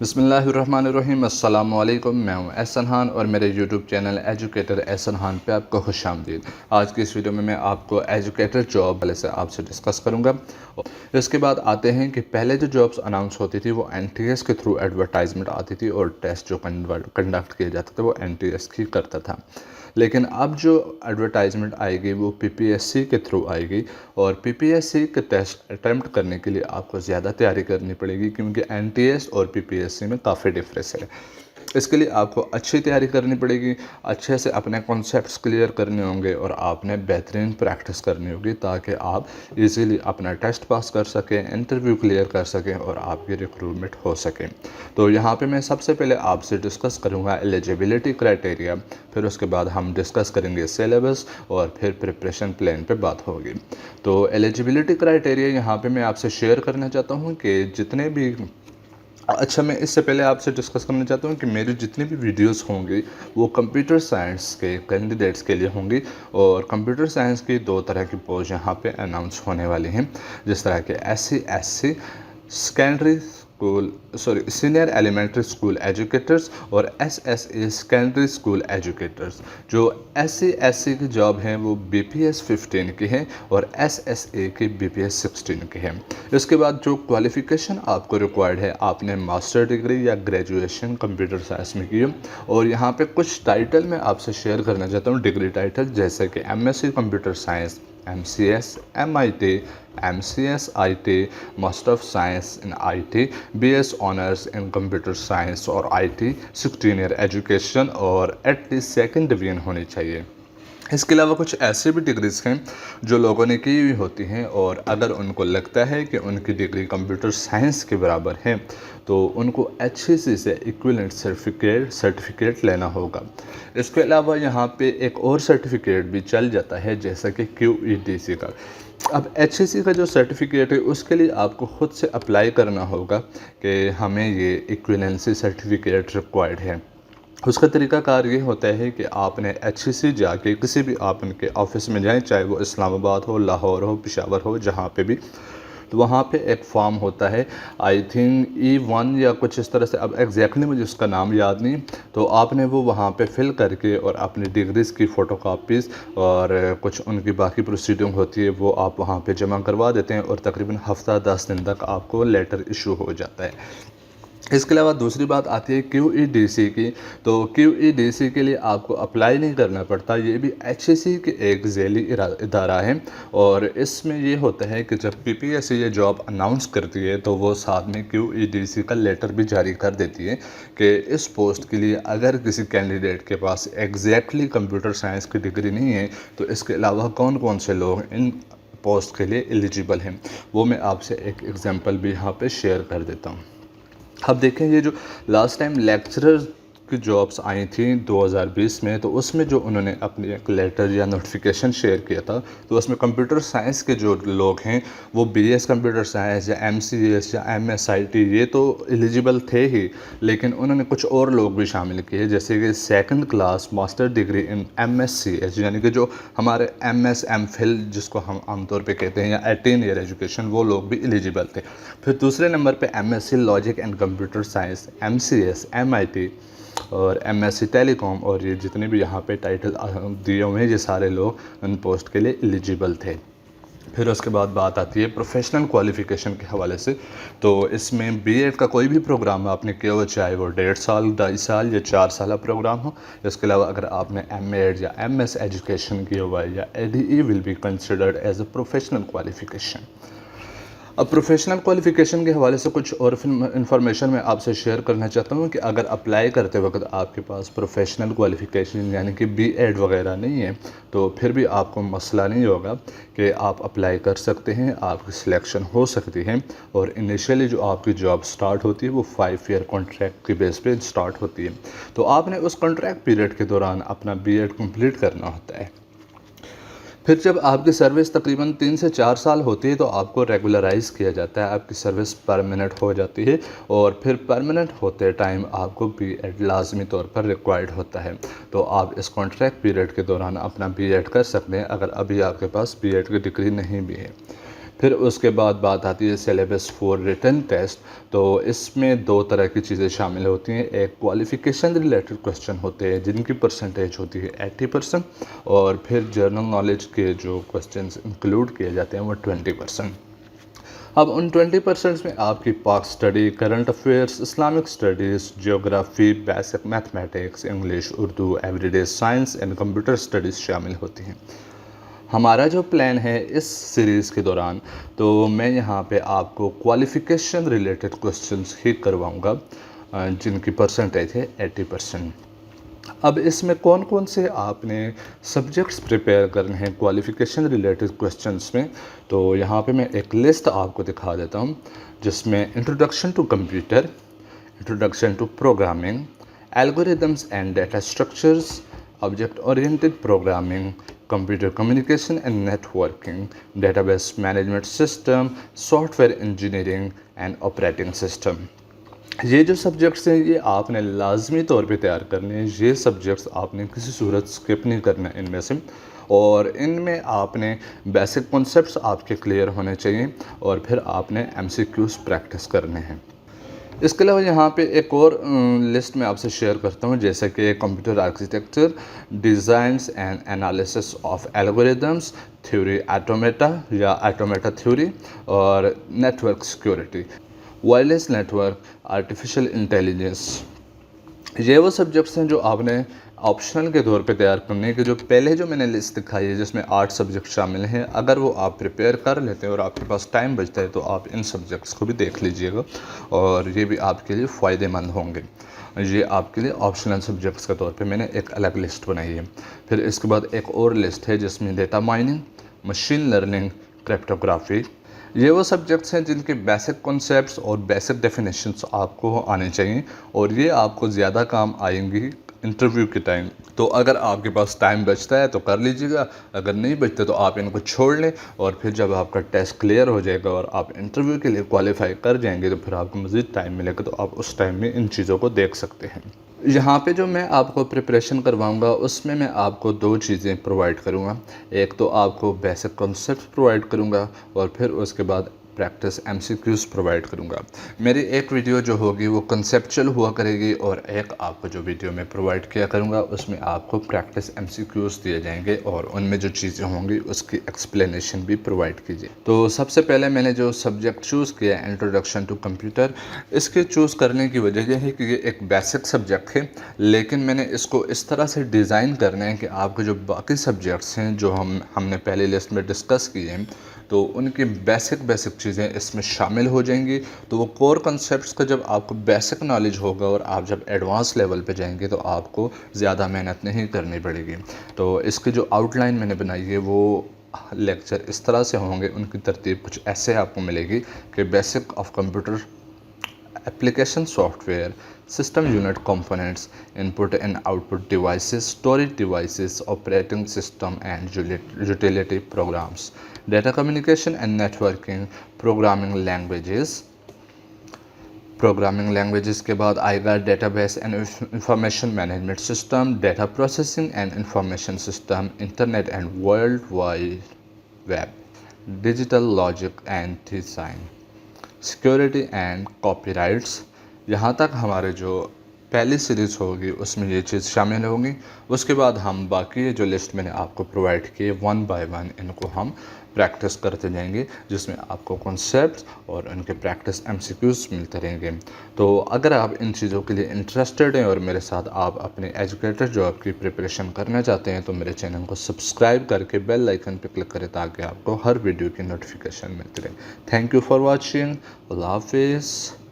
बिस्मिल्लाहिर्रहमानिर्रहीम। अस्सलाम वालेकुम। मैं हूं एहसन खान और मेरे YouTube channel educator Ahsan Khan पे आपको खुशामदीद। आज की इस वीडियो में मैं आपको एजुकेटर जॉब वाले से आपसे डिस्कस करूंगा। इसके बाद आते हैं कि पहले जो जॉब्स अनाउंस होती थी वो एनटीएस के थ्रू एडवर्टाइजमेंट आती थी और टेस्ट जो कंडक्ट किया जाता था वो एनटीएस ही करता था। लेकिन अब जो एडवर्टाइजमेंट आएगी वो पीपीएससी के थ्रू आएगी और पीपीएससी के टेस्ट अटैम्प्ट करने के लिए आपको ज़्यादा तैयारी करनी पड़ेगी, क्योंकि एनटीएस और पीपीएससी में काफ़ी डिफरेंस है। इसके लिए आपको अच्छी तैयारी करनी पड़ेगी, अच्छे से अपने कॉन्सेप्ट्स क्लियर करने होंगे और आपने बेहतरीन प्रैक्टिस करनी होगी ताकि आप इजीली अपना टेस्ट पास कर सकें, इंटरव्यू क्लियर कर सकें और आपकी रिक्रूटमेंट हो सके। तो यहाँ पे मैं सबसे पहले आपसे डिस्कस करूँगा एलिजिबिलिटी क्राइटेरिया, फिर उसके बाद हम डिस्कस करेंगे सिलेबस और फिर प्रिपरेशन प्लान पे बात होगी। तो एलिजिबिलिटी क्राइटेरिया यहाँ पे मैं आपसे शेयर करना चाहता हूँ कि जितने भी मैं इससे पहले आपसे डिस्कस करना चाहता हूँ कि मेरी जितनी भी वीडियोस होंगी वो कंप्यूटर साइंस के कैंडिडेट्स के लिए होंगी और कंप्यूटर साइंस की दो तरह की पोस्ट यहाँ पे अनाउंस होने वाली हैं, जिस तरह के SC secondary school senior elementary school educators और एसएसए सेकेंडरी स्कूल एजुकेटर्स। जो एससी की जॉब हैं वो बीपीएस 15 की है और एसएसए की बीपीएस 16 की है। इसके बाद जो क्वालिफ़िकेशन आपको रिक्वायर्ड है, आपने मास्टर डिग्री या ग्रेजुएशन कंप्यूटर साइंस में की है। और यहाँ पे कुछ टाइटल मैं आपसे शेयर करना चाहता हूँ, डिग्री टाइटल, जैसे कि MSc computer science, MCS MIT, MCS IT, master of science in IT, BS honours in computer science और IT, 16 ईयर एजुकेशन और एटलीस्ट सेकेंड डिवीजन होनी चाहिए। इसके अलावा कुछ ऐसे भी डिग्रीज़ हैं जो लोगों ने की हुई होती हैं और अगर उनको लगता है कि उनकी डिग्री कंप्यूटर साइंस के बराबर है तो उनको HEC से इक्विवेलेंट सर्टिफिकेट लेना होगा। इसके अलावा यहाँ पे एक और सर्टिफिकेट भी चल जाता है, जैसा कि QEDC का। अब HEC का जो सर्टिफिकेट है उसके लिए आपको ख़ुद से अप्लाई करना होगा कि हमें ये इक्विवेलेंसी सर्टिफिकेट रिक्वायर्ड है। उसका तरीक़ाकार ये होता है कि आपने HEC जाके किसी भी आप उनके ऑफिस में जाएं, चाहे वो इस्लामाबाद हो, लाहौर हो, पेशावर हो, जहाँ पे भी, तो वहाँ पे एक फॉर्म होता है, आई थिंक E1 या कुछ इस तरह से, अब एग्जैक्टली मुझे उसका नाम याद नहीं। तो आपने वो वहाँ पे फिल करके और अपनी डिग्रीज़ की फ़ोटोकॉपीज़ और कुछ उनकी बाकी प्रोसीडिंग होती है वो आप वहाँ पे जमा करवा देते हैं और तकरीबन हफ्ता 10 दिन तक आपको लेटर इशू हो जाता है। इसके अलावा दूसरी बात आती है QEDC की। तो QEDC के लिए आपको अप्लाई नहीं करना पड़ता, ये भी HEC के एक झेली इदारा है और इसमें ये होता है कि जब PPSC ये जॉब अनाउंस करती है तो वो साथ में QEDC का लेटर भी जारी कर देती है कि इस पोस्ट के लिए अगर किसी कैंडिडेट के पास एग्जैक्टली कंप्यूटर साइंस की डिग्री नहीं है तो इसके अलावा कौन कौन से लोग इन पोस्ट के लिए एलिजिबल हैं। वो मैं आपसे एक एग्जांपल भी यहाँ पे शेयर कर देता हूँ। अब देखें, ये जो लास्ट टाइम लेक्चरर की जॉब्स आई थी 2020 में, तो उसमें जो उन्होंने अपनी एक लेटर या नोटिफिकेशन शेयर किया था, तो उसमें कंप्यूटर साइंस के जो लोग हैं वो BS कंप्यूटर साइंस या MCS या MSIT ये तो एलिजिबल थे ही, लेकिन उन्होंने कुछ और लोग भी शामिल किए, जैसे कि second class master degree in MSCS, यानी कि जो हमारे MS MPhil जिसको हम आमतौर पे कहते हैं, या 18 ईयर एजुकेशन, वो लोग भी एलिजिबल थे। फिर दूसरे नंबर पे MSc logic and computer science, MCS MIT और MSc टेलीकॉम, और ये जितने भी यहाँ पे टाइटल दिए हुए हैं ये सारे लोग उन पोस्ट के लिए एलिजिबल थे। फिर उसके बाद बात आती है प्रोफेशनल क्वालिफ़िकेशन के हवाले से। तो इसमें BEd का कोई भी प्रोग्राम आपने किया हो, चाहे वो 1.5 साल, 2.5 साल या 4 साल प्रोग्राम हो। इसके अलावा अगर आपने MAd या MS एजुकेशन किया हुआ है या ADE will be considered as a professional qualification. अब प्रोफेशनल क्वालिफ़िकेशन के हवाले से कुछ और इन्फॉर्मेशन मैं आपसे शेयर करना चाहता हूँ कि अगर अप्लाई करते वक्त आपके पास प्रोफेशनल क्वालिफ़िकेशन यानी कि BEd वगैरह नहीं है तो फिर भी आपको मसला नहीं होगा कि आप अप्लाई कर सकते हैं, आपकी सिलेक्शन हो सकती है। और इनिशियली जो आपकी जॉब स्टार्ट होती है वो 5 ईयर कॉन्ट्रैक्ट की बेस पे स्टार्ट होती है। तो आपने उस कॉन्ट्रैक्ट पीरियड के दौरान अपना BEd कंप्लीट करना होता है। फिर जब आपकी सर्विस तकरीबन 3 से 4 साल होती है तो आपको रेगुलराइज़ किया जाता है, आपकी सर्विस परमानेंट हो जाती है और फिर परमानेंट होते टाइम आपको BEd लाजमी तौर पर रिक्वायर्ड होता है। तो आप इस कॉन्ट्रैक्ट पीरियड के दौरान अपना BEd कर सकते हैं अगर अभी आपके पास BEd की डिग्री नहीं भी है। फिर उसके बाद बात आती है सिलेबस फॉर रिटन टेस्ट। तो इसमें दो तरह की चीज़ें शामिल होती हैं। एक क्वालिफ़िकेशन रिलेटेड क्वेश्चन होते हैं जिनकी परसेंटेज होती है 80%, और फिर जनरल नॉलेज के जो क्वेश्चंस इंक्लूड किए जाते हैं वो 20%। अब उन 20% में आपकी पाक study, current affairs, Islamic studies, geography, basic mathematics, English, Urdu, everyday science and computer studies शामिल होती हैं। हमारा जो प्लान है इस सीरीज़ के दौरान, तो मैं यहाँ पे आपको क्वालिफ़िकेशन रिलेटेड क्वेश्चंस ही करवाऊँगा जिनकी परसेंटेज है 80%। अब इसमें कौन कौन से आपने सब्जेक्ट्स प्रिपेयर करने हैं क्वालिफ़िकेशन रिलेटेड क्वेश्चंस में, तो यहाँ पे मैं एक लिस्ट आपको दिखा देता हूँ जिसमें introduction to computer, introduction to programming, algorithms and data structures, object oriented programming, computer communication and networking, database management system, software engineering and operating system. ये जो सब्जेक्ट्स हैं ये आपने लाजमी तौर पे तैयार करने हैं। ये सब्जेक्ट्स आपने किसी सूरत स्किप नहीं करना इनमें से, और इनमें आपने बेसिक कॉन्सेप्ट्स आपके क्लियर होने चाहिए, और फिर आपने एमसीक्यूज़ प्रैक्टिस करने हैं। इसके अलावा यहाँ पे एक और लिस्ट में आपसे शेयर करता हूँ, जैसे कि computer architecture, designs and analysis of algorithms, theory automata या ऑटोमेटा थ्योरी, और network security, wireless network, artificial intelligence. ये वो सब्जेक्ट्स हैं जो आपने ऑप्शनल के तौर पे तैयार करने के, जो पहले जो मैंने लिस्ट दिखाई है जिसमें 8 सब्जेक्ट शामिल हैं, अगर वो आप प्रिपेयर कर लेते हैं और आपके पास टाइम बचता है तो आप इन सब्जेक्ट्स को भी देख लीजिएगा, और ये भी आपके लिए फ़ायदेमंद होंगे। ये आपके लिए ऑप्शनल सब्जेक्ट्स के तौर पे मैंने एक अलग लिस्ट बनाई है। फिर इसके बाद एक और लिस्ट है जिसमें data mining, machine learning, cryptography. ये वो सब्जेक्ट्स हैं जिनके बेसिक कॉन्सेप्ट्स और बेसिक डेफिनेशंस आपको आने चाहिए, और ये आपको ज़्यादा काम आएंगी इंटरव्यू के टाइम। तो अगर आपके पास टाइम बचता है तो कर लीजिएगा, अगर नहीं बचता तो आप इनको छोड़ लें, और फिर जब आपका टेस्ट क्लियर हो जाएगा और आप इंटरव्यू के लिए क्वालिफाई कर जाएंगे तो फिर आपको मज़ीद टाइम मिलेगा, तो आप उस टाइम में इन चीज़ों को देख सकते हैं। यहाँ पे जो मैं आपको प्रिपरेशन करवाऊँगा उसमें मैं आपको 2 चीज़ें प्रोवाइड करूँगा। एक तो आपको बेसिक कॉन्सेप्ट प्रोवाइड करूँगा, और फिर उसके बाद प्रैक्टिस एमसीक्यूज़ प्रोवाइड करूँगा। मेरी एक वीडियो जो होगी वो कंसेप्चुअल हुआ करेगी, और एक आपको जो वीडियो मैं प्रोवाइड किया करूँगा उसमें आपको प्रैक्टिस एमसीक्यूज़ दिए जाएंगे, और उनमें जो चीज़ें होंगी उसकी एक्सप्लेनेशन भी प्रोवाइड कीजिए। तो सबसे पहले मैंने जो सब्जेक्ट चूज़ किया इंट्रोडक्शन टू कंप्यूटर, इसके चूज़ करने की वजह यह है कि ये एक बेसिक सब्जेक्ट है, लेकिन मैंने इसको इस तरह से डिज़ाइन करना है कि आपके जो बाकी सब्जेक्ट्स हैं जो हमने पहले लिस्ट में डिस्कस किए हैं, तो उनकी बेसिक चीज़ें इसमें शामिल हो जाएंगी। तो वो कोर कॉन्सेप्ट्स का जब आपको बेसिक नॉलेज होगा और आप जब एडवांस लेवल पे जाएंगे तो आपको ज़्यादा मेहनत नहीं करनी पड़ेगी। तो इसकी जो आउटलाइन मैंने बनाई है वो लेक्चर इस तरह से होंगे, उनकी तरतीब कुछ ऐसे आपको मिलेगी कि basic of computer application software, system unit components, input and output devices, storage devices, operating system and utility programs, data communication and networking, programming languages के बाद आएगा database and information management system, data processing and information system, internet and world wide web, digital logic and design, security and copyrights. यहाँ तक हमारे जो पहली series होगी उसमें ये चीज़ शामिल होगी। उसके बाद हम बाकी जो लिस्ट मैंने आपको प्रोवाइड किए 1 बाय 1 इनको हम प्रैक्टिस करते जाएंगे, जिसमें आपको कॉन्सेप्ट्स और उनके प्रैक्टिस एमसीक्यूज़ मिलते रहेंगे। तो अगर आप इन चीज़ों के लिए इंटरेस्टेड हैं और मेरे साथ आप अपने एजुकेटर जॉब की प्रिपरेशन करना चाहते हैं तो मेरे चैनल को सब्सक्राइब करके बेल आइकन पर क्लिक करें ताकि आपको हर वीडियो की नोटिफिकेशन मिलती रहे। Thank you for watching. अल्लाह हाफिज़।